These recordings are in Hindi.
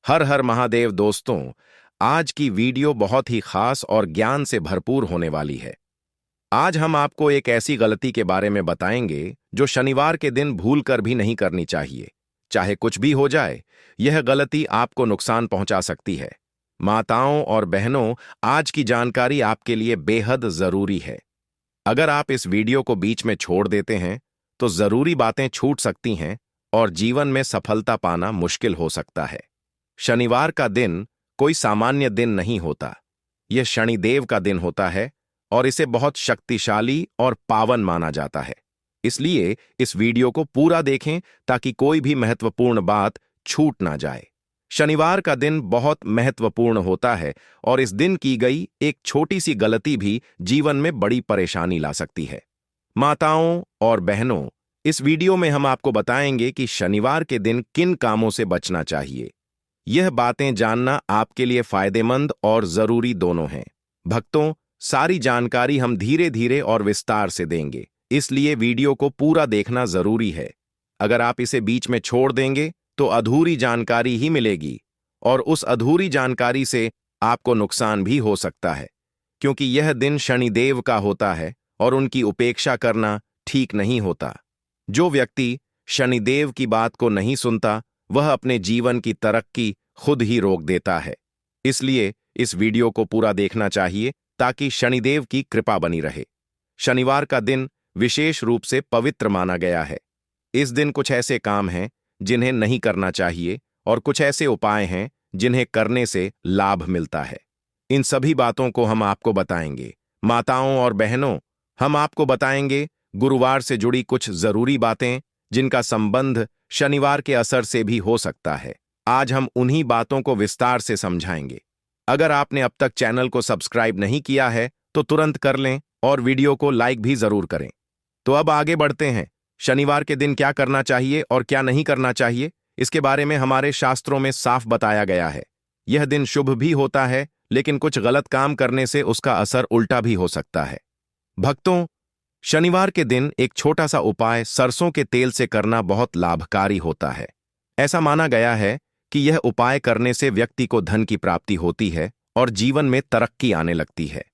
हर हर महादेव दोस्तों। आज की वीडियो बहुत ही खास और ज्ञान से भरपूर होने वाली है। आज हम आपको एक ऐसी गलती के बारे में बताएंगे जो शनिवार के दिन भूल कर भी नहीं करनी चाहिए। चाहे कुछ भी हो जाए, यह गलती आपको नुकसान पहुंचा सकती है। माताओं और बहनों, आज की जानकारी आपके लिए बेहद जरूरी है। अगर आप इस वीडियो को बीच में छोड़ देते हैं तो जरूरी बातें छूट सकती हैं और जीवन में सफलता पाना मुश्किल हो सकता है। शनिवार का दिन कोई सामान्य दिन नहीं होता। यह शनिदेव का दिन होता है और इसे बहुत शक्तिशाली और पावन माना जाता है। इसलिए इस वीडियो को पूरा देखें ताकि कोई भी महत्वपूर्ण बात छूट ना जाए। शनिवार का दिन बहुत महत्वपूर्ण होता है और इस दिन की गई एक छोटी सी गलती भी जीवन में बड़ी परेशानी ला सकती है। माताओं और बहनों, इस वीडियो में हम आपको बताएंगे कि शनिवार के दिन किन कामों से बचना चाहिए। यह बातें जानना आपके लिए फायदेमंद और जरूरी दोनों हैं। भक्तों, सारी जानकारी हम धीरे धीरे और विस्तार से देंगे, इसलिए वीडियो को पूरा देखना जरूरी है। अगर आप इसे बीच में छोड़ देंगे तो अधूरी जानकारी ही मिलेगी और उस अधूरी जानकारी से आपको नुकसान भी हो सकता है, क्योंकि यह दिन शनिदेव का होता है और उनकी उपेक्षा करना ठीक नहीं होता। जो व्यक्ति शनिदेव की बात को नहीं सुनता, वह अपने जीवन की तरक्की खुद ही रोक देता है। इसलिए इस वीडियो को पूरा देखना चाहिए ताकि शनिदेव की कृपा बनी रहे। शनिवार का दिन विशेष रूप से पवित्र माना गया है। इस दिन कुछ ऐसे काम हैं जिन्हें नहीं करना चाहिए और कुछ ऐसे उपाय हैं जिन्हें करने से लाभ मिलता है। इन सभी बातों को हम आपको बताएंगे। माताओं और बहनों, हम आपको बताएंगे गुरुवार से जुड़ी कुछ जरूरी बातें जिनका संबंध शनिवार के असर से भी हो सकता है। आज हम उन्हीं बातों को विस्तार से समझाएंगे। अगर आपने अब तक चैनल को सब्सक्राइब नहीं किया है तो तुरंत कर लें और वीडियो को लाइक भी जरूर करें। तो अब आगे बढ़ते हैं। शनिवार के दिन क्या करना चाहिए और क्या नहीं करना चाहिए, इसके बारे में हमारे शास्त्रों में साफ बताया गया है। यह दिन शुभ भी होता है, लेकिन कुछ गलत काम करने से उसका असर उल्टा भी हो सकता है। भक्तों, शनिवार के दिन एक छोटा सा उपाय सरसों के तेल से करना बहुत लाभकारी होता है। ऐसा माना गया है कि यह उपाय करने से व्यक्ति को धन की प्राप्ति होती है और जीवन में तरक्की आने लगती है।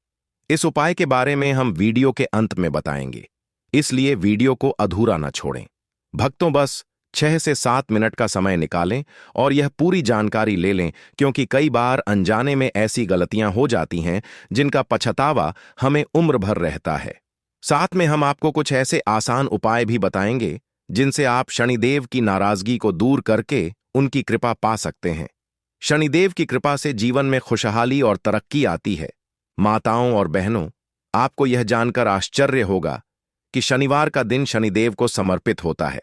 इस उपाय के बारे में हम वीडियो के अंत में बताएंगे, इसलिए वीडियो को अधूरा न छोड़ें। भक्तों, बस 6 से 7 मिनट का समय निकालें और यह पूरी जानकारी ले लें, क्योंकि कई बार अनजाने में ऐसी गलतियां हो जाती हैं जिनका पछतावा हमें उम्र भर रहता है। साथ में हम आपको कुछ ऐसे आसान उपाय भी बताएंगे जिनसे आप शनिदेव की नाराजगी को दूर करके उनकी कृपा पा सकते हैं। शनिदेव की कृपा से जीवन में खुशहाली और तरक्की आती है। माताओं और बहनों, आपको यह जानकर आश्चर्य होगा कि शनिवार का दिन शनिदेव को समर्पित होता है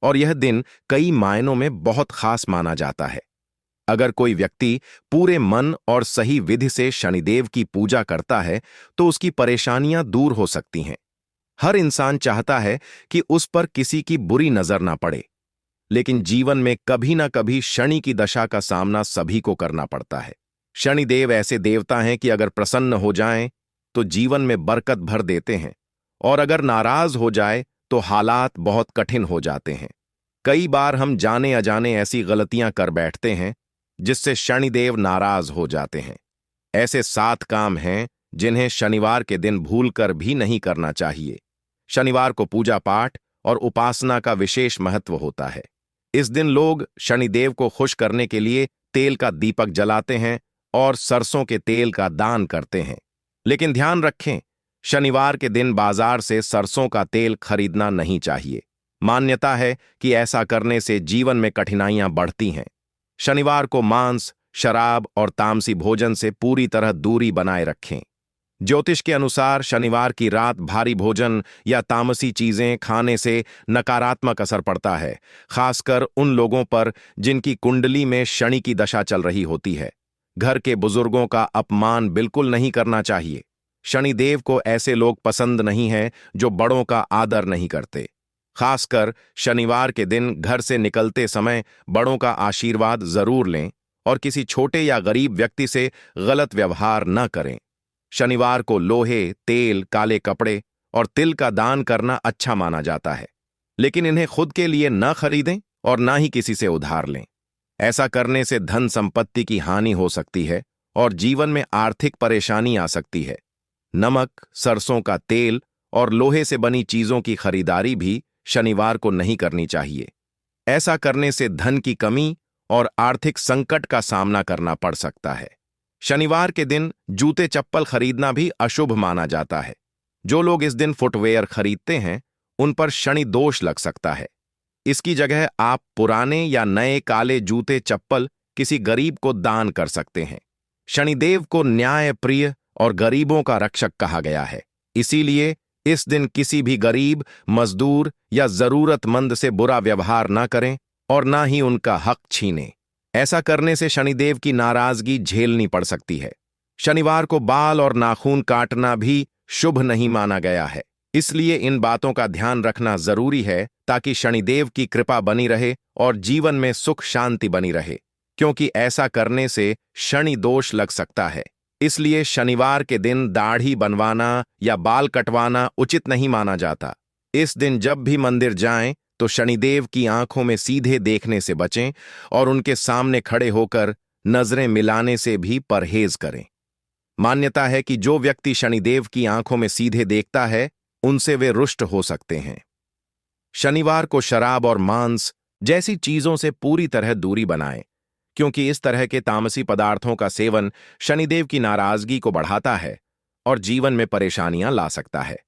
और यह दिन कई मायनों में बहुत खास माना जाता है। अगर कोई व्यक्ति पूरे मन और सही विधि से शनिदेव की पूजा करता है तो उसकी परेशानियां दूर हो सकती हैं। हर इंसान चाहता है कि उस पर किसी की बुरी नजर ना पड़े, लेकिन जीवन में कभी ना कभी शनि की दशा का सामना सभी को करना पड़ता है। शनिदेव ऐसे देवता हैं कि अगर प्रसन्न हो जाएं तो जीवन में बरकत भर देते हैं और अगर नाराज हो जाए तो हालात बहुत कठिन हो जाते हैं। कई बार हम जाने अजाने ऐसी गलतियां कर बैठते हैं जिससे शनिदेव नाराज हो जाते हैं। ऐसे 7 काम हैं जिन्हें शनिवार के दिन भूलकर भी नहीं करना चाहिए। शनिवार को पूजा पाठ और उपासना का विशेष महत्व होता है। इस दिन लोग शनिदेव को खुश करने के लिए तेल का दीपक जलाते हैं और सरसों के तेल का दान करते हैं। लेकिन ध्यान रखें, शनिवार के दिन बाजार से सरसों का तेल खरीदना नहीं चाहिए। मान्यता है कि ऐसा करने से जीवन में कठिनाइयां बढ़ती हैं। शनिवार को मांस, शराब और तामसी भोजन से पूरी तरह दूरी बनाए रखें। ज्योतिष के अनुसार शनिवार की रात भारी भोजन या तामसी चीजें खाने से नकारात्मक असर पड़ता है, खासकर उन लोगों पर जिनकी कुंडली में शनि की दशा चल रही होती है। घर के बुजुर्गों का अपमान बिल्कुल नहीं करना चाहिए। शनिदेव को ऐसे लोग पसंद नहीं हैं जो बड़ों का आदर नहीं करते। खासकर शनिवार के दिन घर से निकलते समय बड़ों का आशीर्वाद जरूर लें और किसी छोटे या गरीब व्यक्ति से गलत व्यवहार न करें। शनिवार को लोहे, तेल, काले कपड़े और तिल का दान करना अच्छा माना जाता है, लेकिन इन्हें खुद के लिए न खरीदें और ना ही किसी से उधार लें। ऐसा करने से धन संपत्ति की हानि हो सकती है और जीवन में आर्थिक परेशानी आ सकती है। नमक, सरसों का तेल और लोहे से बनी चीजों की खरीदारी भी शनिवार को नहीं करनी चाहिए। ऐसा करने से धन की कमी और आर्थिक संकट का सामना करना पड़ सकता है। शनिवार के दिन जूते चप्पल खरीदना भी अशुभ माना जाता है। जो लोग इस दिन फुटवेयर खरीदते हैं, उन पर शनि दोष लग सकता है। इसकी जगह आप पुराने या नए काले जूते चप्पल किसी गरीब को दान कर सकते हैं। शनिदेव को न्याय प्रिय और गरीबों का रक्षक कहा गया है। इसीलिए इस दिन किसी भी गरीब, मजदूर या जरूरतमंद से बुरा व्यवहार ना करें और ना ही उनका हक छीनें। ऐसा करने से शनिदेव की नाराजगी झेलनी पड़ सकती है। शनिवार को बाल और नाखून काटना भी शुभ नहीं माना गया है। इसलिए इन बातों का ध्यान रखना जरूरी है ताकि शनिदेव की कृपा बनी रहे और जीवन में सुख शांति बनी रहे, क्योंकि ऐसा करने से शनि दोष लग सकता है। इसलिए शनिवार के दिन दाढ़ी बनवाना या बाल कटवाना उचित नहीं माना जाता। इस दिन जब भी मंदिर जाएं तो शनिदेव की आंखों में सीधे देखने से बचें और उनके सामने खड़े होकर नजरें मिलाने से भी परहेज करें। मान्यता है कि जो व्यक्ति शनिदेव की आंखों में सीधे देखता है, उनसे वे रुष्ट हो सकते हैं। शनिवार को शराब और मांस जैसी चीजों से पूरी तरह दूरी बनाएं, क्योंकि इस तरह के तामसी पदार्थों का सेवन शनिदेव की नाराजगी को बढ़ाता है और जीवन में परेशानियां ला सकता है।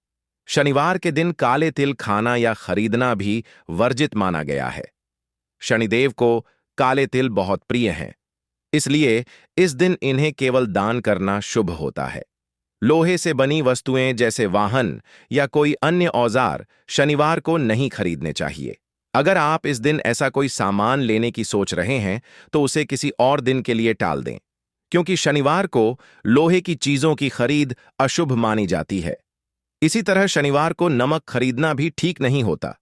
शनिवार के दिन काले तिल खाना या खरीदना भी वर्जित माना गया है। शनिदेव को काले तिल बहुत प्रिय हैं, इसलिए इस दिन इन्हें केवल दान करना शुभ होता है। लोहे से बनी वस्तुएं जैसे वाहन या कोई अन्य औजार शनिवार को नहीं खरीदने चाहिए। अगर आप इस दिन ऐसा कोई सामान लेने की सोच रहे हैं तो उसे किसी और दिन के लिए टाल दें, क्योंकि शनिवार को लोहे की चीजों की खरीद अशुभ मानी जाती है। इसी तरह शनिवार को नमक खरीदना भी ठीक नहीं होता।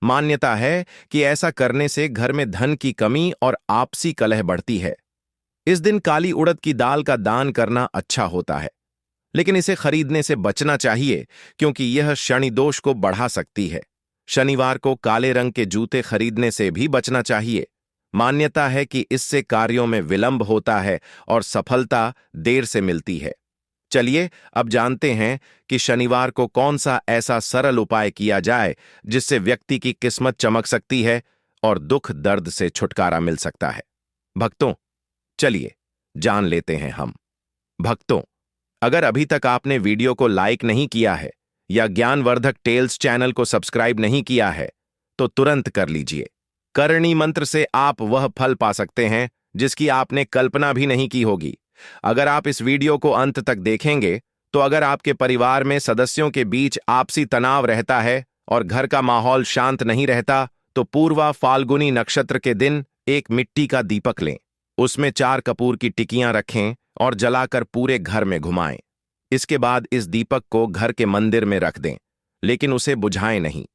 मान्यता है कि ऐसा करने से घर में धन की कमी और आपसी कलह बढ़ती है। इस दिन काली उड़द की दाल का दान करना अच्छा होता है, लेकिन इसे खरीदने से बचना चाहिए क्योंकि यह शनि दोष को बढ़ा सकती है। शनिवार को काले रंग के जूते खरीदने से भी बचना चाहिए। मान्यता है कि इससे कार्यों में विलंब होता है और सफलता देर से मिलती है। चलिए अब जानते हैं कि शनिवार को कौन सा ऐसा सरल उपाय किया जाए जिससे व्यक्ति की किस्मत चमक सकती है और दुख दर्द से छुटकारा मिल सकता है। भक्तों, चलिए जान लेते हैं हम। भक्तों, अगर अभी तक आपने वीडियो को लाइक नहीं किया है या ज्ञानवर्धक टेल्स चैनल को सब्सक्राइब नहीं किया है तो तुरंत कर लीजिए। करणी मंत्र से आप वह फल पा सकते हैं जिसकी आपने कल्पना भी नहीं की होगी। अगर आप इस वीडियो को अंत तक देखेंगे तो अगर आपके परिवार में सदस्यों के बीच आपसी तनाव रहता है और घर का माहौल शांत नहीं रहता तो पूर्वा फाल्गुनी नक्षत्र के दिन एक मिट्टी का दीपक लें, उसमें 4 कपूर की टिकियां रखें और जलाकर पूरे घर में घुमाएं। इसके बाद इस दीपक को घर के मंदिर में रख दें, लेकिन उसे बुझाएं नहीं।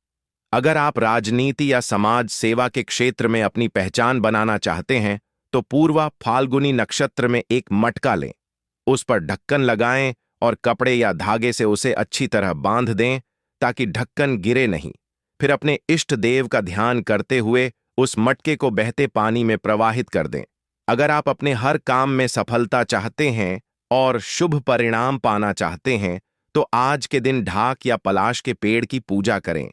अगर आप राजनीति या समाज सेवा के क्षेत्र में अपनी पहचान बनाना चाहते हैं तो पूर्वा फाल्गुनी नक्षत्र में एक मटका लें, उस पर ढक्कन लगाएं और कपड़े या धागे से उसे अच्छी तरह बांध दें ताकि ढक्कन गिरे नहीं। फिर अपने इष्ट देव का ध्यान करते हुए उस मटके को बहते पानी में प्रवाहित कर दें। अगर आप अपने हर काम में सफलता चाहते हैं और शुभ परिणाम पाना चाहते हैं तो आज के दिन ढाक या पलाश के पेड़ की पूजा करें।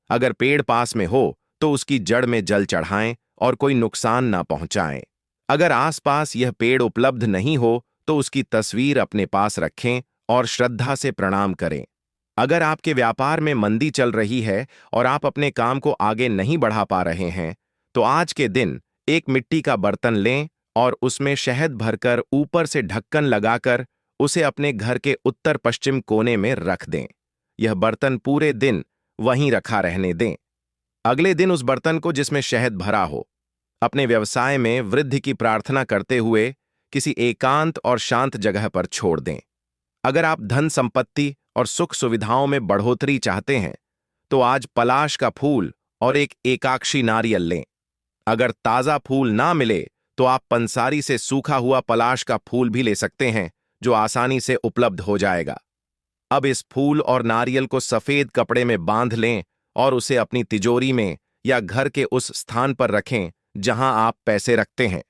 अगर पेड़ पास में हो तो उसकी जड़ में जल चढ़ाएं और कोई नुकसान ना पहुंचाएं। अगर आसपास यह पेड़ उपलब्ध नहीं हो तो उसकी तस्वीर अपने पास रखें और श्रद्धा से प्रणाम करें। अगर आपके व्यापार में मंदी चल रही है और आप अपने काम को आगे नहीं बढ़ा पा रहे हैं तो आज के दिन एक मिट्टी का बर्तन लें और उसमें शहद भरकर ऊपर से ढक्कन लगाकर उसे अपने घर के उत्तर पश्चिम कोने में रख दें। यह बर्तन पूरे दिन वहीं रखा रहने दें। अगले दिन उस बर्तन को जिसमें शहद भरा हो अपने व्यवसाय में वृद्धि की प्रार्थना करते हुए किसी एकांत और शांत जगह पर छोड़ दें। अगर आप धन संपत्ति और सुख सुविधाओं में बढ़ोतरी चाहते हैं तो आज पलाश का फूल और एक एकाक्षी नारियल लें। अगर ताजा फूल ना मिले तो आप पंसारी से सूखा हुआ पलाश का फूल भी ले सकते हैं, जो आसानी से उपलब्ध हो जाएगा। अब इस फूल और नारियल को सफेद कपड़े में बांध लें और उसे अपनी तिजोरी में या घर के उस स्थान पर रखें जहां आप पैसे रखते हैं।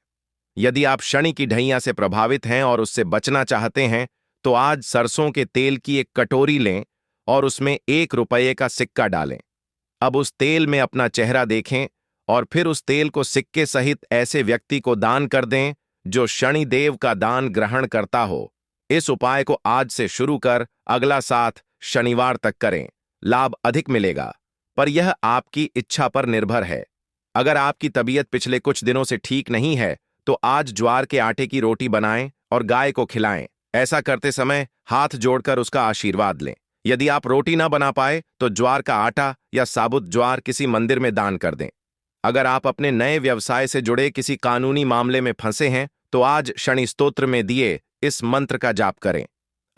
यदि आप शनि की ढैया से प्रभावित हैं और उससे बचना चाहते हैं, तो आज सरसों के तेल की एक कटोरी लें और उसमें 1 रुपये का सिक्का डालें। अब उस तेल में अपना चेहरा देखें और फिर उस तेल को सिक्के सहित ऐसे व्यक्ति को दान कर दें जो शनिदेव का दान ग्रहण करता हो। इस उपाय को आज से शुरू कर अगला 7 शनिवार तक करें। लाभ अधिक मिलेगा, पर यह आपकी इच्छा पर निर्भर है। अगर आपकी तबीयत पिछले कुछ दिनों से ठीक नहीं है, तो आज ज्वार के आटे की रोटी बनाएं और गाय को खिलाएं। ऐसा करते समय हाथ जोड़कर उसका आशीर्वाद लें। यदि आप रोटी ना बना पाए, तो ज्वार का आटा या साबुत ज्वार किसी मंदिर में दान कर दें। अगर आप अपने नए व्यवसाय से जुड़े किसी कानूनी मामले में फंसे हैं, तो आज शनि स्तोत्र में दिए इस मंत्र का जाप करें।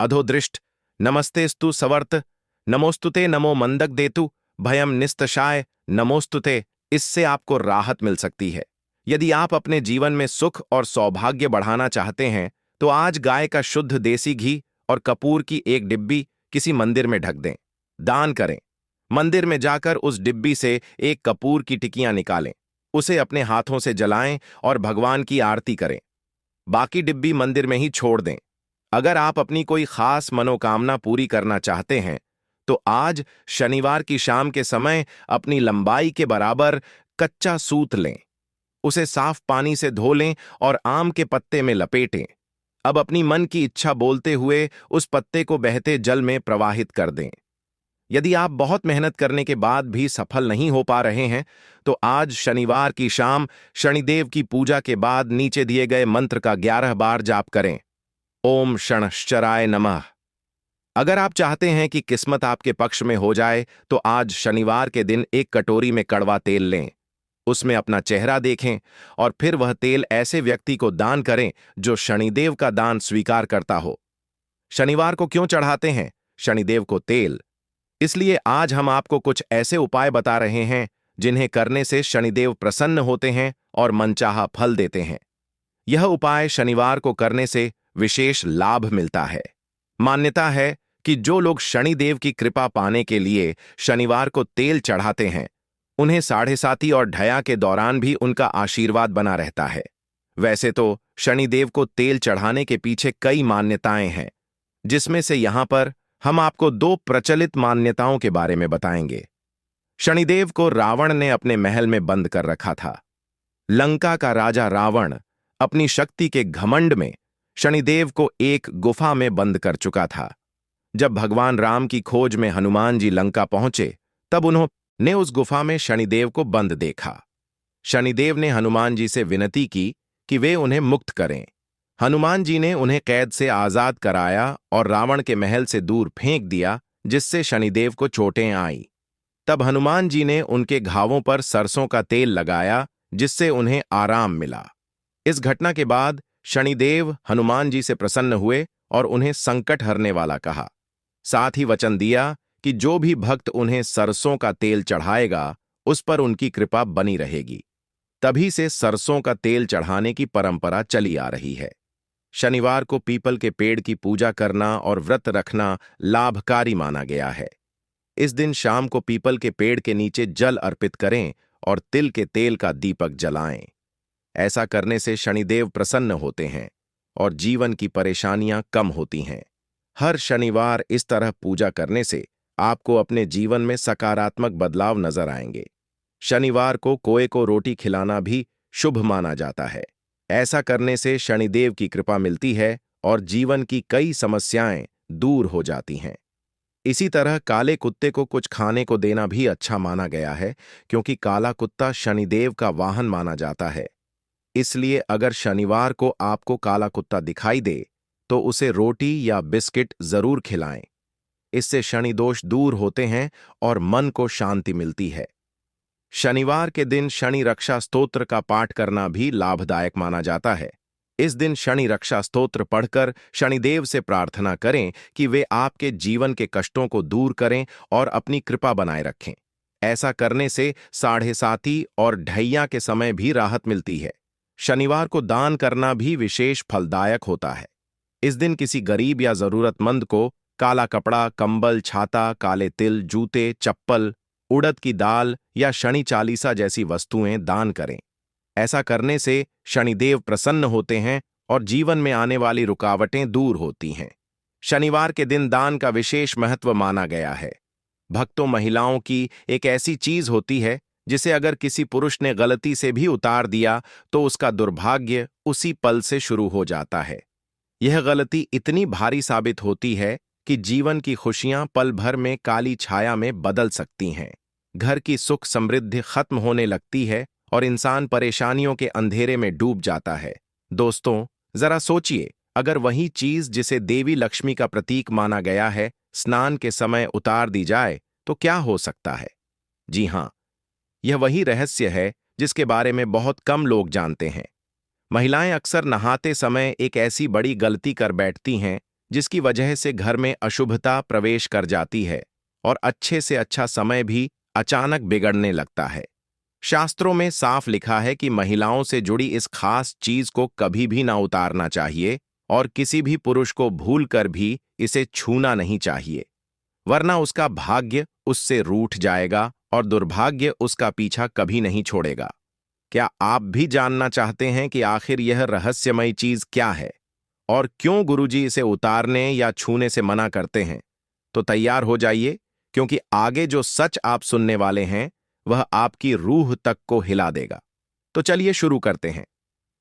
अधोदृष्ट नमस्तेस्तु सवर्त, नमोस्तुते नमो मंदक देतु, भयम निस्तशाय नमोस्तुते। इससे आपको राहत मिल सकती है। यदि आप अपने जीवन में सुख और सौभाग्य बढ़ाना चाहते हैं, तो आज गाय का शुद्ध देसी घी और कपूर की एक डिब्बी किसी मंदिर में ढक दें। दान करें। मंदिर में जाकर उस डिब्बी से एक कपूर की टिकियां निकालें, उसे अपने हाथों से जलाएं और भगवान की आरती करें। बाकी डिब्बी मंदिर में ही छोड़ दें। अगर आप अपनी कोई खास मनोकामना पूरी करना चाहते हैं, तो आज शनिवार की शाम के समय अपनी लंबाई के बराबर कच्चा सूत लें, उसे साफ पानी से धो लें और आम के पत्ते में लपेटें। अब अपनी मन की इच्छा बोलते हुए उस पत्ते को बहते जल में प्रवाहित कर दें। यदि आप बहुत मेहनत करने के बाद भी सफल नहीं हो पा रहे हैं, तो आज शनिवार की शाम शनिदेव की पूजा के बाद नीचे दिए गए मंत्र का 11 बार जाप करें। ओम शनश्चराय नमः। अगर आप चाहते हैं कि किस्मत आपके पक्ष में हो जाए, तो आज शनिवार के दिन एक कटोरी में कड़वा तेल लें, उसमें अपना चेहरा देखें और फिर वह तेल ऐसे व्यक्ति को दान करें जो शनिदेव का दान स्वीकार करता हो। शनिवार को क्यों चढ़ाते हैं शनिदेव को तेल? इसलिए आज हम आपको कुछ ऐसे उपाय बता रहे हैं जिन्हें करने से शनिदेव प्रसन्न होते हैं और मनचाहा फल देते हैं। यह उपाय शनिवार को करने से विशेष लाभ मिलता है। मान्यता है कि जो लोग शनिदेव की कृपा पाने के लिए शनिवार को तेल चढ़ाते हैं, उन्हें साढ़े साती और ढया के दौरान भी उनका आशीर्वाद बना रहता है। वैसे तो शनिदेव को तेल चढ़ाने के पीछे कई मान्यताएं हैं, जिसमें से यहां पर हम आपको 2 प्रचलित मान्यताओं के बारे में बताएंगे। शनिदेव को रावण ने अपने महल में बंद कर रखा था। लंका का राजा रावण अपनी शक्ति के घमंड में शनिदेव को एक गुफा में बंद कर चुका था। जब भगवान राम की खोज में हनुमान जी लंका पहुंचे, तब उन्होंने उस गुफा में शनिदेव को बंद देखा। शनिदेव ने हनुमान जी से विनती की कि वे उन्हें मुक्त करें। हनुमान जी ने उन्हें कैद से आजाद कराया और रावण के महल से दूर फेंक दिया, जिससे शनिदेव को चोटें आईं। तब हनुमान जी ने उनके घावों पर सरसों का तेल लगाया, जिससे उन्हें आराम मिला। इस घटना के बाद शनिदेव हनुमान जी से प्रसन्न हुए और उन्हें संकट हरने वाला कहा। साथ ही वचन दिया कि जो भी भक्त उन्हें सरसों का तेल चढ़ाएगा, उस पर उनकी कृपा बनी रहेगी। तभी से सरसों का तेल चढ़ाने की परंपरा चली आ रही है। शनिवार को पीपल के पेड़ की पूजा करना और व्रत रखना लाभकारी माना गया है। इस दिन शाम को पीपल के पेड़ के नीचे जल अर्पित करें और तिल के तेल का दीपक जलाएं। ऐसा करने से शनिदेव प्रसन्न होते हैं और जीवन की परेशानियां कम होती हैं। हर शनिवार इस तरह पूजा करने से आपको अपने जीवन में सकारात्मक बदलाव नजर आएंगे। शनिवार को कोए को रोटी खिलाना भी शुभ माना जाता है। ऐसा करने से शनिदेव की कृपा मिलती है और जीवन की कई समस्याएं दूर हो जाती हैं। इसी तरह काले कुत्ते को कुछ खाने को देना भी अच्छा माना गया है, क्योंकि काला कुत्ता शनिदेव का वाहन माना जाता है। इसलिए अगर शनिवार को आपको काला कुत्ता दिखाई दे, तो उसे रोटी या बिस्किट जरूर खिलाएं। इससे शनि दोष दूर होते हैं और मन को शांति मिलती है। शनिवार के दिन शनि रक्षा स्तोत्र का पाठ करना भी लाभदायक माना जाता है। इस दिन शनि रक्षा स्तोत्र पढ़कर शनिदेव से प्रार्थना करें कि वे आपके जीवन के कष्टों को दूर करें और अपनी कृपा बनाए रखें। ऐसा करने से साढ़े साती और ढैया के समय भी राहत मिलती है। शनिवार को दान करना भी विशेष फलदायक होता है। इस दिन किसी गरीब या जरूरतमंद को काला कपड़ा, कंबल, छाता, काले तिल, जूते, चप्पल, उड़द की दाल या शनि चालीसा जैसी वस्तुएं दान करें। ऐसा करने से शनिदेव प्रसन्न होते हैं और जीवन में आने वाली रुकावटें दूर होती हैं। शनिवार के दिन दान का विशेष महत्व माना गया है। भक्तों, महिलाओं की एक ऐसी चीज होती है जिसे अगर किसी पुरुष ने गलती से भी उतार दिया तो उसका दुर्भाग्य उसी पल से शुरू हो जाता है। यह गलती इतनी भारी साबित होती है कि जीवन की खुशियां पल भर में काली छाया में बदल सकती हैं। घर की सुख समृद्धि खत्म होने लगती है और इंसान परेशानियों के अंधेरे में डूब जाता है। दोस्तों, जरा सोचिए, अगर वही चीज जिसे देवी लक्ष्मी का प्रतीक माना गया है स्नान के समय उतार दी जाए तो क्या हो सकता है? जी हां, यह वही रहस्य है जिसके बारे में बहुत कम लोग जानते हैं। महिलाएं अक्सर नहाते समय एक ऐसी बड़ी गलती कर बैठती हैं जिसकी वजह से घर में अशुभता प्रवेश कर जाती है और अच्छे से अच्छा समय भी अचानक बिगड़ने लगता है। शास्त्रों में साफ लिखा है कि महिलाओं से जुड़ी इस खास चीज को कभी भी ना उतारना चाहिए और किसी भी पुरुष को भूलकर भी इसे छूना नहीं चाहिए, वरना उसका भाग्य उससे रूठ जाएगा और दुर्भाग्य उसका पीछा कभी नहीं छोड़ेगा। क्या आप भी जानना चाहते हैं कि आखिर यह रहस्यमयी चीज क्या है और क्यों गुरुजी इसे उतारने या छूने से मना करते हैं? तो तैयार हो जाइए, क्योंकि आगे जो सच आप सुनने वाले हैं वह आपकी रूह तक को हिला देगा। तो चलिए शुरू करते हैं,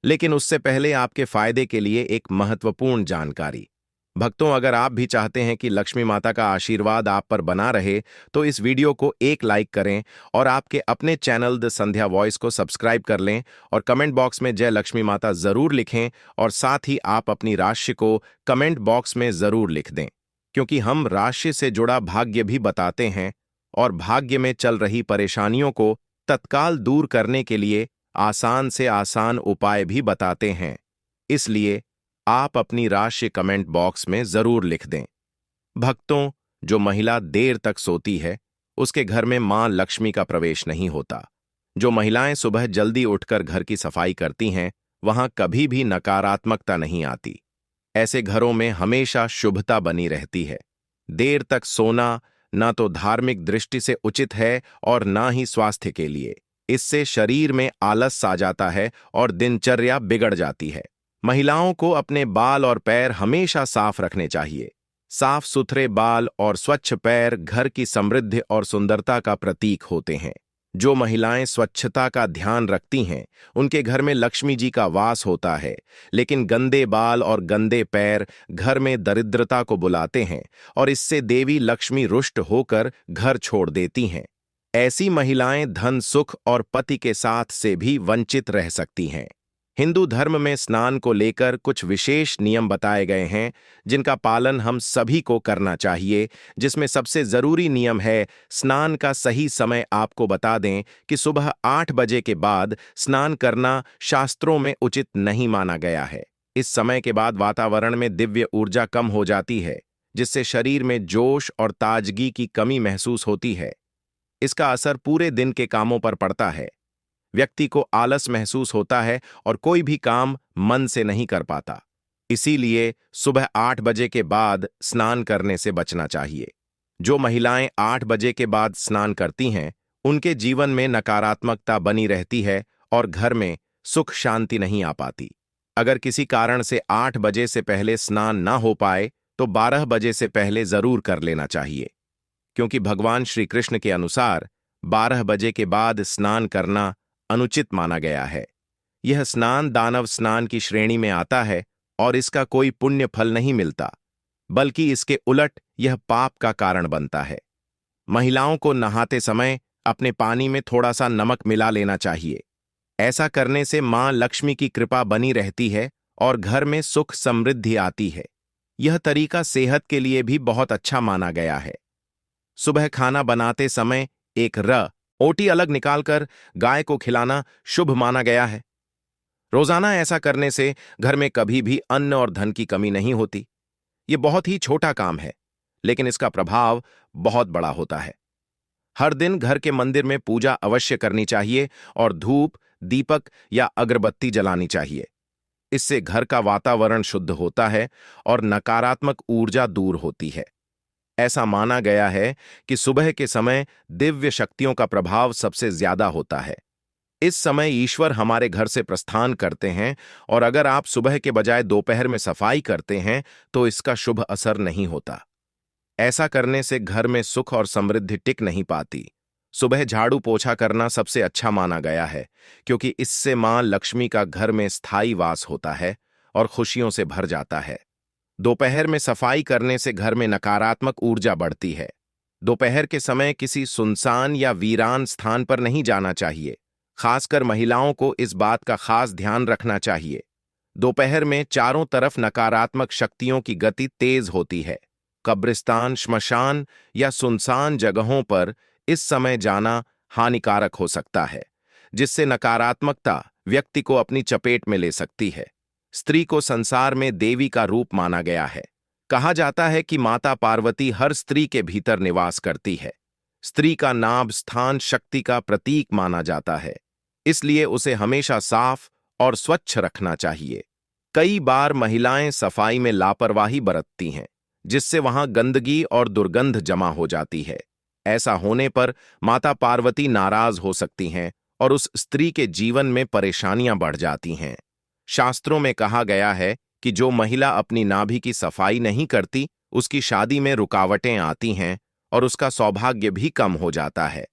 लेकिन उससे पहले आपके फायदे के लिए एक महत्वपूर्ण जानकारी। भक्तों, अगर आप भी चाहते हैं कि लक्ष्मी माता का आशीर्वाद आप पर बना रहे तो इस वीडियो को एक लाइक करें और आपके अपने चैनल द संध्या वॉइस को सब्सक्राइब कर लें और कमेंट बॉक्स में जय लक्ष्मी माता जरूर लिखें और साथ ही आप अपनी राशि को कमेंट बॉक्स में जरूर लिख दें, क्योंकि हम राशि से जुड़ा भाग्य भी बताते हैं और भाग्य में चल रही परेशानियों को तत्काल दूर करने के लिए आसान से आसान उपाय भी बताते हैं। इसलिए आप अपनी राशि कमेंट बॉक्स में जरूर लिख दें। भक्तों, जो महिला देर तक सोती है उसके घर में मां लक्ष्मी का प्रवेश नहीं होता। जो महिलाएं सुबह जल्दी उठकर घर की सफाई करती हैं वहां कभी भी नकारात्मकता नहीं आती। ऐसे घरों में हमेशा शुभता बनी रहती है। देर तक सोना ना तो धार्मिक दृष्टि से उचित है और ना ही स्वास्थ्य के लिए। इससे शरीर में आलस आ जाता है और दिनचर्या बिगड़ जाती है। महिलाओं को अपने बाल और पैर हमेशा साफ रखने चाहिए। साफ सुथरे बाल और स्वच्छ पैर घर की समृद्धि और सुंदरता का प्रतीक होते हैं। जो महिलाएं स्वच्छता का ध्यान रखती हैं उनके घर में लक्ष्मी जी का वास होता है, लेकिन गंदे बाल और गंदे पैर घर में दरिद्रता को बुलाते हैं और इससे देवी लक्ष्मी रुष्ट होकर घर छोड़ देती हैं। ऐसी महिलाएं धन, सुख और पति के साथ से भी वंचित रह सकती हैं। हिंदू धर्म में स्नान को लेकर कुछ विशेष नियम बताए गए हैं जिनका पालन हम सभी को करना चाहिए, जिसमें सबसे जरूरी नियम है स्नान का सही समय। आपको बता दें कि सुबह 8 बजे के बाद स्नान करना शास्त्रों में उचित नहीं माना गया है। इस समय के बाद वातावरण में दिव्य ऊर्जा कम हो जाती है, जिससे शरीर में जोश और ताजगी की कमी महसूस होती है। इसका असर पूरे दिन के कामों पर पड़ता है। व्यक्ति को आलस महसूस होता है और कोई भी काम मन से नहीं कर पाता। इसीलिए सुबह 8 बजे के बाद स्नान करने से बचना चाहिए। जो महिलाएं 8 बजे के बाद स्नान करती हैं उनके जीवन में नकारात्मकता बनी रहती है और घर में सुख शांति नहीं आ पाती। अगर किसी कारण से 8 बजे से पहले स्नान ना हो पाए तो 12 बजे से पहले जरूर कर लेना चाहिए, क्योंकि भगवान श्री कृष्ण के अनुसार 12 बजे के बाद स्नान करना अनुचित माना गया है। यह स्नान दानव स्नान की श्रेणी में आता है और इसका कोई पुण्य फल नहीं मिलता, बल्कि इसके उलट यह पाप का कारण बनता है। महिलाओं को नहाते समय अपने पानी में थोड़ा सा नमक मिला लेना चाहिए। ऐसा करने से मां लक्ष्मी की कृपा बनी रहती है और घर में सुख समृद्धि आती है। यह तरीका सेहत के लिए भी बहुत अच्छा माना गया है। सुबह खाना बनाते समय एक ओटी अलग निकालकर गाय को खिलाना शुभ माना गया है। रोजाना ऐसा करने से घर में कभी भी अन्न और धन की कमी नहीं होती। यह बहुत ही छोटा काम है, लेकिन इसका प्रभाव बहुत बड़ा होता है। हर दिन घर के मंदिर में पूजा अवश्य करनी चाहिए और धूप, दीपक या अगरबत्ती जलानी चाहिए। इससे घर का वातावरण शुद्ध होता है और नकारात्मक ऊर्जा दूर होती है। ऐसा माना गया है कि सुबह के समय दिव्य शक्तियों का प्रभाव सबसे ज्यादा होता है। इस समय ईश्वर हमारे घर से प्रस्थान करते हैं और अगर आप सुबह के बजाय दोपहर में सफाई करते हैं तो इसका शुभ असर नहीं होता। ऐसा करने से घर में सुख और समृद्धि टिक नहीं पाती। सुबह झाड़ू पोछा करना सबसे अच्छा माना गया है क्योंकि इससे मां लक्ष्मी का घर में स्थायी वास होता है और खुशियों से भर जाता है। दोपहर में सफाई करने से घर में नकारात्मक ऊर्जा बढ़ती है। दोपहर के समय किसी सुनसान या वीरान स्थान पर नहीं जाना चाहिए। खासकर महिलाओं को इस बात का खास ध्यान रखना चाहिए। दोपहर में चारों तरफ नकारात्मक शक्तियों की गति तेज होती है। कब्रिस्तान, श्मशान या सुनसान जगहों पर इस समय जाना हानिकारक हो सकता है, जिससे नकारात्मकता व्यक्ति को अपनी चपेट में ले सकती है। स्त्री को संसार में देवी का रूप माना गया है। कहा जाता है कि माता पार्वती हर स्त्री के भीतर निवास करती है। स्त्री का नाभ स्थान शक्ति का प्रतीक माना जाता है, इसलिए उसे हमेशा साफ और स्वच्छ रखना चाहिए। कई बार महिलाएं सफाई में लापरवाही बरतती हैं, जिससे वहां गंदगी और दुर्गंध जमा हो जाती है। ऐसा होने पर माता पार्वती नाराज हो सकती हैं और उस स्त्री के जीवन में परेशानियां बढ़ जाती हैं। शास्त्रों में कहा गया है कि जो महिला अपनी नाभि की सफाई नहीं करती, उसकी शादी में रुकावटें आती हैं और उसका सौभाग्य भी कम हो जाता है।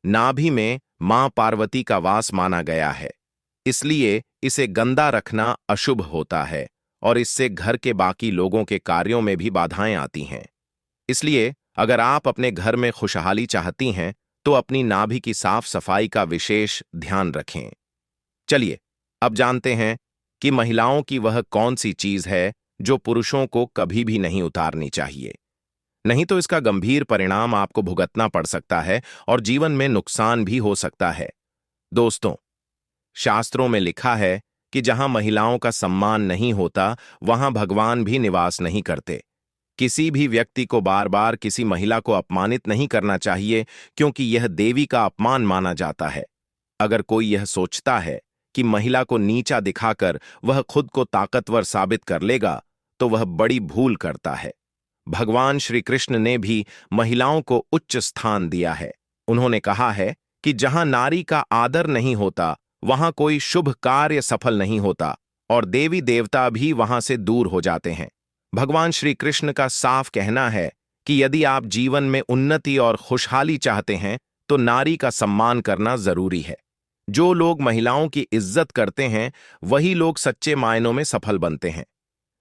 नाभि में मां पार्वती का वास माना गया है, इसलिए इसे गंदा रखना अशुभ होता है और इससे घर के बाकी लोगों के कार्यों में भी बाधाएं आती हैं। इसलिए अगर आप अपने घर में खुशहाली चाहती हैं तो अपनी नाभि की साफ सफाई का विशेष ध्यान रखें। चलिए अब जानते हैं कि महिलाओं की वह कौन सी चीज है जो पुरुषों को कभी भी नहीं उतारनी चाहिए। नहीं तो इसका गंभीर परिणाम आपको भुगतना पड़ सकता है और जीवन में नुकसान भी हो सकता है। दोस्तों, शास्त्रों में लिखा है कि जहां महिलाओं का सम्मान नहीं होता, वहां भगवान भी निवास नहीं करते। किसी भी व्यक्ति को बार बार किसी महिला को अपमानित नहीं करना चाहिए, क्योंकि यह देवी का अपमान माना जाता है। अगर कोई यह सोचता है कि महिला को नीचा दिखाकर वह खुद को ताकतवर साबित कर लेगा, तो वह बड़ी भूल करता है। भगवान श्री कृष्ण ने भी महिलाओं को उच्च स्थान दिया है। उन्होंने कहा है कि जहां नारी का आदर नहीं होता, वहां कोई शुभ कार्य सफल नहीं होता और देवी देवता भी वहां से दूर हो जाते हैं। भगवान श्री कृष्ण का साफ कहना है कि यदि आप जीवन में उन्नति और खुशहाली चाहते हैं तो नारी का सम्मान करना जरूरी है। जो लोग महिलाओं की इज्जत करते हैं वही लोग सच्चे मायनों में सफल बनते हैं,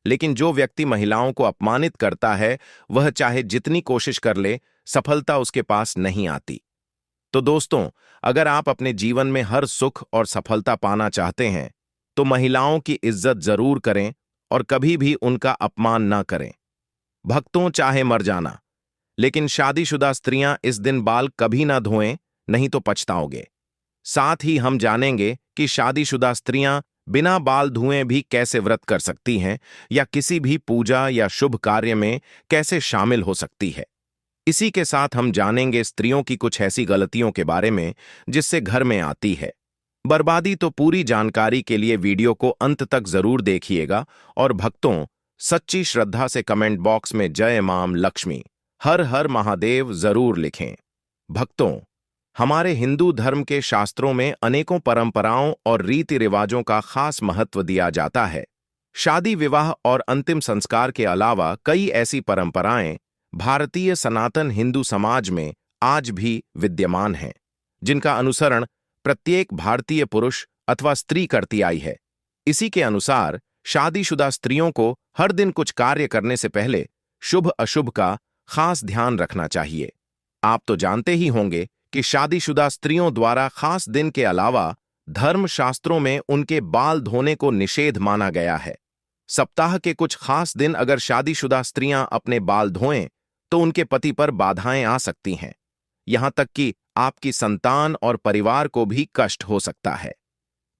लेकिन जो व्यक्ति महिलाओं को अपमानित करता है वह चाहे जितनी कोशिश कर ले, सफलता उसके पास नहीं आती। तो दोस्तों, अगर आप अपने जीवन में हर सुख और सफलता पाना चाहते हैं तो महिलाओं की इज्जत जरूर करें और कभी भी उनका अपमान ना करें। भक्तों, चाहे मर जाना, लेकिन शादीशुदा स्त्रियां इस दिन बाल कभी ना धोएं, नहीं तो पछताओगे। साथ ही हम जानेंगे कि शादीशुदा स्त्रियां बिना बाल धुए भी कैसे व्रत कर सकती हैं या किसी भी पूजा या शुभ कार्य में कैसे शामिल हो सकती है। इसी के साथ हम जानेंगे स्त्रियों की कुछ ऐसी गलतियों के बारे में जिससे घर में आती है बर्बादी। तो पूरी जानकारी के लिए वीडियो को अंत तक जरूर देखिएगा और भक्तों, सच्ची श्रद्धा से कमेंट बॉक्स में जय मां लक्ष्मी, हर हर महादेव जरूर लिखें। भक्तों, हमारे हिंदू धर्म के शास्त्रों में अनेकों परंपराओं और रीति रिवाजों का खास महत्व दिया जाता है। शादी, विवाह और अंतिम संस्कार के अलावा कई ऐसी परंपराएं भारतीय सनातन हिंदू समाज में आज भी विद्यमान हैं, जिनका अनुसरण प्रत्येक भारतीय पुरुष अथवा स्त्री करती आई है। इसी के अनुसार शादीशुदा स्त्रियों को हर दिन कुछ कार्य करने से पहले शुभ अशुभ का खास ध्यान रखना चाहिए। आप तो जानते ही होंगे कि शादीशुदा स्त्रियों द्वारा खास दिन के अलावा धर्म शास्त्रों में उनके बाल धोने को निषेध माना गया है। सप्ताह के कुछ खास दिन अगर शादीशुदा स्त्रियां अपने बाल धोएं तो उनके पति पर बाधाएं आ सकती हैं, यहां तक कि आपकी संतान और परिवार को भी कष्ट हो सकता है।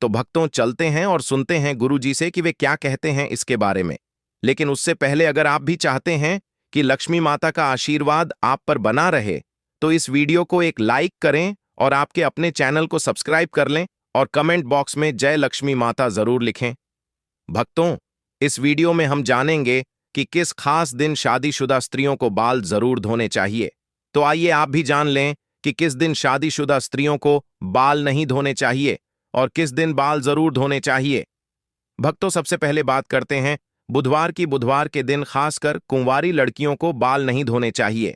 तो भक्तों, चलते हैं और सुनते हैं गुरुजी से कि वे क्या कहते हैं इसके बारे में। लेकिन उससे पहले अगर आप भी चाहते हैं कि लक्ष्मी माता का आशीर्वाद आप पर बना रहे तो इस वीडियो को एक लाइक करें और आपके अपने चैनल को सब्सक्राइब कर लें और कमेंट बॉक्स में जय लक्ष्मी माता जरूर लिखें। भक्तों, इस वीडियो में हम जानेंगे कि किस खास दिन शादीशुदा स्त्रियों को बाल जरूर धोने चाहिए। तो आइए आप भी जान लें कि किस दिन शादीशुदा स्त्रियों को बाल नहीं धोने चाहिए और किस दिन बाल जरूर धोने चाहिए। भक्तों, सबसे पहले बात करते हैं बुधवार के दिन खासकर कुंवारी लड़कियों को बाल नहीं धोने चाहिए।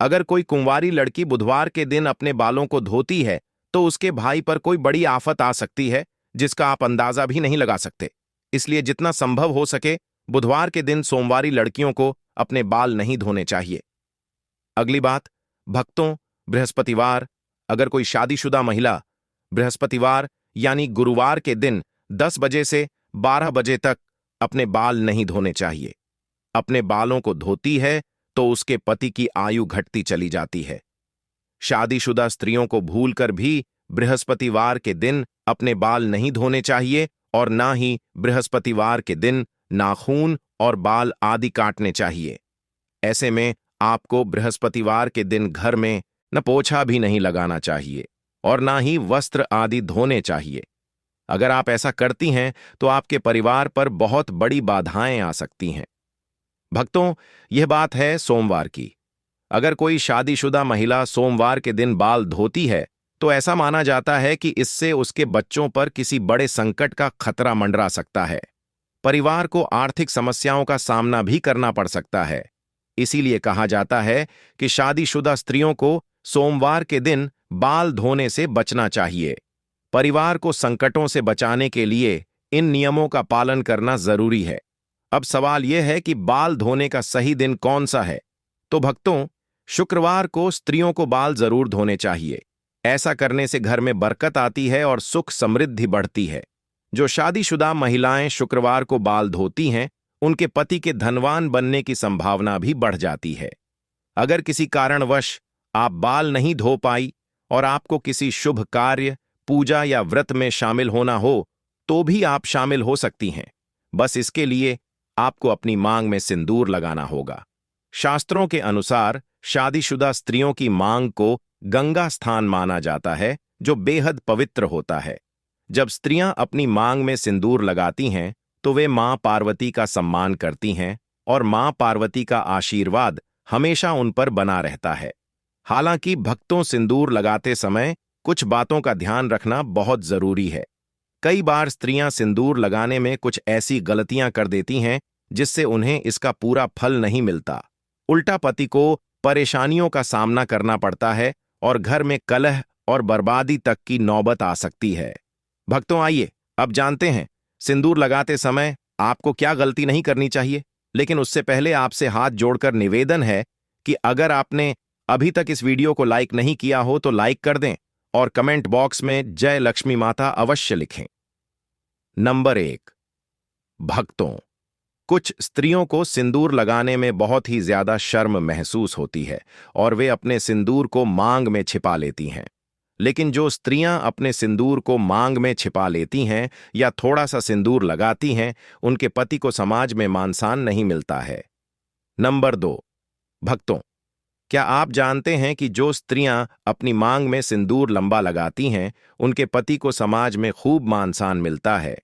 अगर कोई कुंवारी लड़की बुधवार के दिन अपने बालों को धोती है तो उसके भाई पर कोई बड़ी आफत आ सकती है जिसका आप अंदाजा भी नहीं लगा सकते। इसलिए जितना संभव हो सके बुधवार के दिन सोमवारी लड़कियों को अपने बाल नहीं धोने चाहिए। अगली बात, भक्तों, बृहस्पतिवार, अगर कोई शादीशुदा महिला बृहस्पतिवार यानी गुरुवार के दिन 10 बजे से 12 बजे तक अपने बाल नहीं धोने चाहिए। अपने बालों को धोती है तो उसके पति की आयु घटती चली जाती है। शादीशुदा स्त्रियों को भूलकर भी बृहस्पतिवार के दिन अपने बाल नहीं धोने चाहिए और ना ही बृहस्पतिवार के दिन नाखून और बाल आदि काटने चाहिए। ऐसे में आपको बृहस्पतिवार के दिन घर में न पोछा भी नहीं लगाना चाहिए और ना ही वस्त्र आदि धोने चाहिए। अगर आप ऐसा करती हैं तो आपके परिवार पर बहुत बड़ी बाधाएं आ सकती हैं। भक्तों, यह बात है सोमवार की। अगर कोई शादीशुदा महिला सोमवार के दिन बाल धोती है तो ऐसा माना जाता है कि इससे उसके बच्चों पर किसी बड़े संकट का खतरा मंडरा सकता है। परिवार को आर्थिक समस्याओं का सामना भी करना पड़ सकता है। इसीलिए कहा जाता है कि शादीशुदा स्त्रियों को सोमवार के दिन बाल धोने से बचना चाहिए। परिवार को संकटों से बचाने के लिए इन नियमों का पालन करना जरूरी है। अब सवाल यह है कि बाल धोने का सही दिन कौन सा है? तो भक्तों, शुक्रवार को स्त्रियों को बाल जरूर धोने चाहिए। ऐसा करने से घर में बरकत आती है और सुख समृद्धि बढ़ती है। जो शादीशुदा महिलाएं शुक्रवार को बाल धोती हैं, उनके पति के धनवान बनने की संभावना भी बढ़ जाती है। अगर किसी कारणवश आप बाल नहीं धो पाई और आपको किसी शुभ कार्य, पूजा या व्रत में शामिल होना हो तो भी आप शामिल हो सकती हैं। बस इसके लिए आपको अपनी मांग में सिंदूर लगाना होगा। शास्त्रों के अनुसार शादीशुदा स्त्रियों की मांग को गंगा स्थान माना जाता है, जो बेहद पवित्र होता है। जब स्त्रियां अपनी मांग में सिंदूर लगाती हैं तो वे मां पार्वती का सम्मान करती हैं और मां पार्वती का आशीर्वाद हमेशा उन पर बना रहता है। हालांकि भक्तों, सिंदूर लगाते समय कुछ बातों का ध्यान रखना बहुत जरूरी है। कई बार स्त्रियां सिंदूर लगाने में कुछ ऐसी गलतियां कर देती हैं जिससे उन्हें इसका पूरा फल नहीं मिलता। उल्टा पति को परेशानियों का सामना करना पड़ता है और घर में कलह और बर्बादी तक की नौबत आ सकती है। भक्तों, आइए अब जानते हैं सिंदूर लगाते समय आपको क्या गलती नहीं करनी चाहिए। लेकिन उससे पहले आपसे हाथ जोड़कर निवेदन है कि अगर आपने अभी तक इस वीडियो को लाइक नहीं किया हो तो लाइक कर दें और कमेंट बॉक्स में जय लक्ष्मी माता अवश्य लिखें। नंबर 1, भक्तों, कुछ स्त्रियों को सिंदूर लगाने में बहुत ही ज्यादा शर्म महसूस होती है और वे अपने सिंदूर को मांग में छिपा लेती हैं। लेकिन जो स्त्रियां अपने सिंदूर को मांग में छिपा लेती हैं या थोड़ा सा सिंदूर लगाती हैं, उनके पति को समाज में मान-सम्मान नहीं मिलता है। नंबर 2, भक्तों, क्या आप जानते हैं कि जो स्त्रियां अपनी मांग में सिंदूर लंबा लगाती हैं, उनके पति को समाज में खूब मान-सम्मान मिलता है।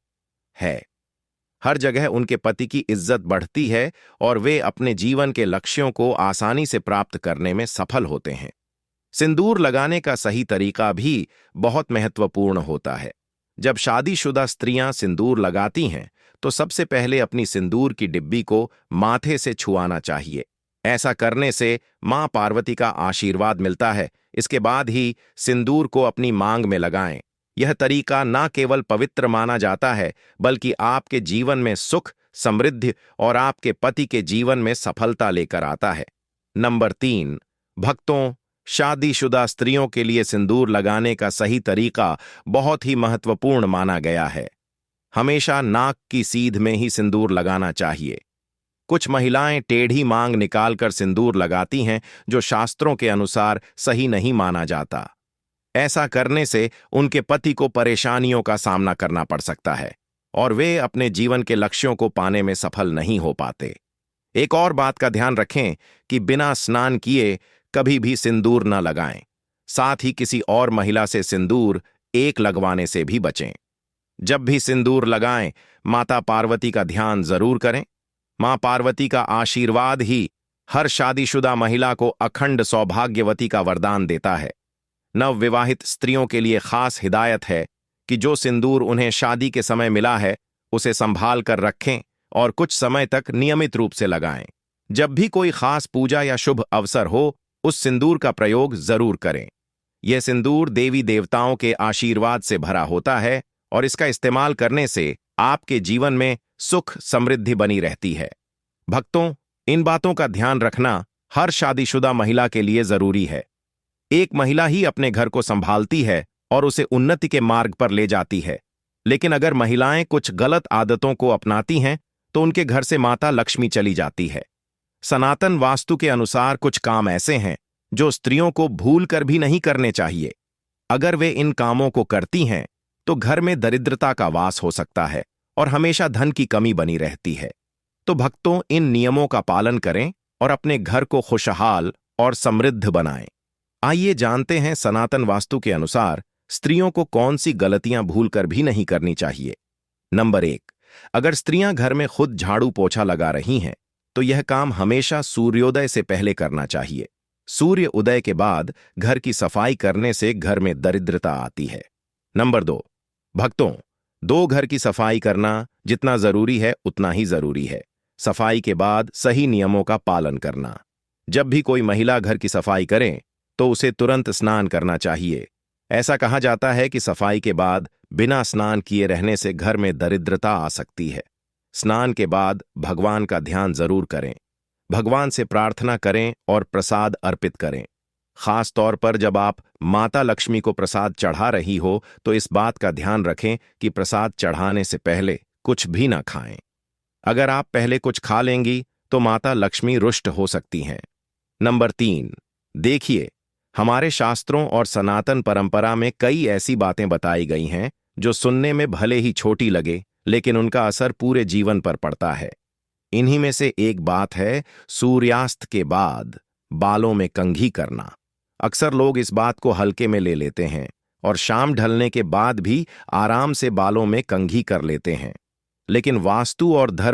हर जगह उनके पति की इज्जत बढ़ती है और वे अपने जीवन के लक्ष्यों को आसानी से प्राप्त करने में सफल होते हैं। सिंदूर लगाने का सही तरीका भी बहुत महत्वपूर्ण होता है। जब शादीशुदा स्त्रियां सिंदूर लगाती हैं तो सबसे पहले अपनी सिंदूर की डिब्बी को माथे से छुआना चाहिए। ऐसा करने से मां पार्वती का आशीर्वाद मिलता है। इसके बाद ही सिंदूर को अपनी मांग में लगाएं। यह तरीका न केवल पवित्र माना जाता है बल्कि आपके जीवन में सुख, समृद्धि और आपके पति के जीवन में सफलता लेकर आता है। नंबर 3, भक्तों, शादीशुदा स्त्रियों के लिए सिंदूर लगाने का सही तरीका बहुत ही महत्वपूर्ण माना गया है। हमेशा नाक की सीध में ही सिंदूर लगाना चाहिए। कुछ महिलाएं टेढ़ी मांग निकालकर सिंदूर लगाती हैं, जो शास्त्रों के अनुसार सही नहीं माना जाता। ऐसा करने से उनके पति को परेशानियों का सामना करना पड़ सकता है और वे अपने जीवन के लक्ष्यों को पाने में सफल नहीं हो पाते। एक और बात का ध्यान रखें कि बिना स्नान किए कभी भी सिंदूर न लगाएं। साथ ही किसी और महिला से सिंदूर एक लगवाने से भी बचें। जब भी सिंदूर लगाएं, माता पार्वती का ध्यान जरूर करें। मां पार्वती का आशीर्वाद ही हर शादीशुदा महिला को अखंड सौभाग्यवती का वरदान देता है। नवविवाहित स्त्रियों के लिए खास हिदायत है कि जो सिंदूर उन्हें शादी के समय मिला है उसे संभाल कर रखें और कुछ समय तक नियमित रूप से लगाएं। जब भी कोई खास पूजा या शुभ अवसर हो, उस सिंदूर का प्रयोग जरूर करें। यह सिंदूर देवी देवताओं के आशीर्वाद से भरा होता है और इसका इस्तेमाल करने से आपके जीवन में सुख समृद्धि बनी रहती है। भक्तों, इन बातों का ध्यान रखना हर शादीशुदा महिला के लिए जरूरी है। एक महिला ही अपने घर को संभालती है और उसे उन्नति के मार्ग पर ले जाती है, लेकिन अगर महिलाएं कुछ गलत आदतों को अपनाती हैं तो उनके घर से माता लक्ष्मी चली जाती है। सनातन वास्तु के अनुसार कुछ काम ऐसे हैं जो स्त्रियों को भूल कर भी नहीं करने चाहिए। अगर वे इन कामों को करती हैं तो घर में दरिद्रता का वास हो सकता है और हमेशा धन की कमी बनी रहती है। तो भक्तों, इन नियमों का पालन करें और अपने घर को खुशहाल और समृद्ध बनाएं। आइए जानते हैं सनातन वास्तु के अनुसार स्त्रियों को कौन सी गलतियां भूलकर भी नहीं करनी चाहिए। नंबर 1, अगर स्त्रियां घर में खुद झाड़ू पोछा लगा रही हैं तो यह काम हमेशा सूर्योदय से पहले करना चाहिए। सूर्य उदय के बाद घर की सफाई करने से घर में दरिद्रता आती है। नंबर 2, भक्तों, दो घर की सफाई करना जितना जरूरी है उतना ही जरूरी है। सफाई के बाद सही नियमों का पालन करना। जब भी कोई महिला घर की सफाई करे तो उसे तुरंत स्नान करना चाहिए। ऐसा कहा जाता है कि सफाई के बाद बिना स्नान किए रहने से घर में दरिद्रता आ सकती है। स्नान के बाद भगवान का ध्यान जरूर करें। भगवान से प्रार्थना करें और प्रसाद अर्पित करें। खास तौर पर जब आप माता लक्ष्मी को प्रसाद चढ़ा रही हो तो इस बात का ध्यान रखें कि प्रसाद चढ़ाने से पहले कुछ भी ना खाएं। अगर आप पहले कुछ खा लेंगी तो माता लक्ष्मी रुष्ट हो सकती हैं। नंबर 3, देखिए, हमारे शास्त्रों और सनातन परंपरा में कई ऐसी बातें बताई गई हैं जो सुनने में भले ही छोटी लगे, लेकिन उनका असर पूरे जीवन पर पड़ता है। इन्हीं में से एक बात है सूर्यास्त के बाद बालों में कंघी करना। अक्सर लोग इस बात को हल्के में ले लेते हैं और शाम ढलने के बाद भी आराम से बालों में कंघी कर लेते हैं, लेकिन वास्तु और धर्म